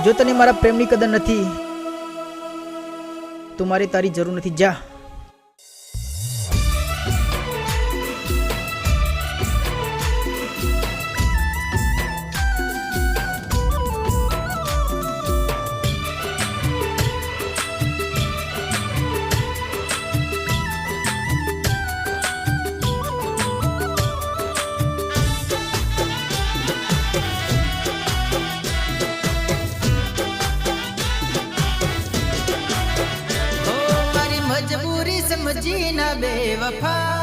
જો તને મારા પ્રેમની કદર નથી તો મારે તારી જરૂર નથી, જા. मजबूरी समझी ना बेवफा